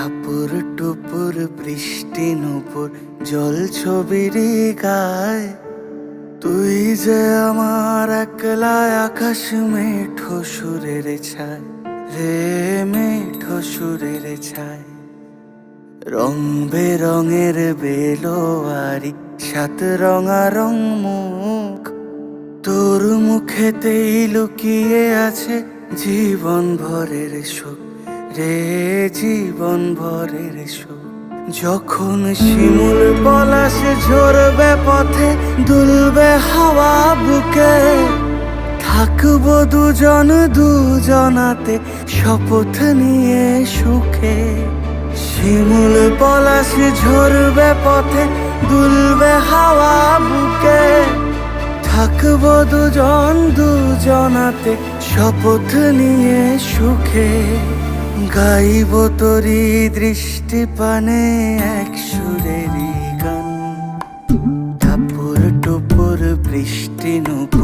টাপুর টুপুর বৃষ্টি নুপুর জল ছবির গায়। তুই যে আমার একলা আকাশ মেঠো সুরের ছায় রে, মেঠো সুরের ছায়। রং বেরঙের বেলোয়ারি সাত রঙারং মুখ, তোর মুখেতেই লুকিয়ে আছে জীবন ভরের সুখ রে, জীবন ভরের সুখ। যখন শিমুল পলাশ ঝরবে পথে, দুলবে হাওয়া বুকে, থাকবো দুজন দুজনাতে শপথ নিয়ে সুখে। শিমুল পলাশ ঝরবে পথে, দুলবে হাওয়া বুকে, থাকবো দুজন দুজনাতে শপথ নিয়ে সুখে। গাইব তোরি দৃষ্টি পানে এক সুরেরই গান। টাপুর টুপুর বৃষ্টি নুপুর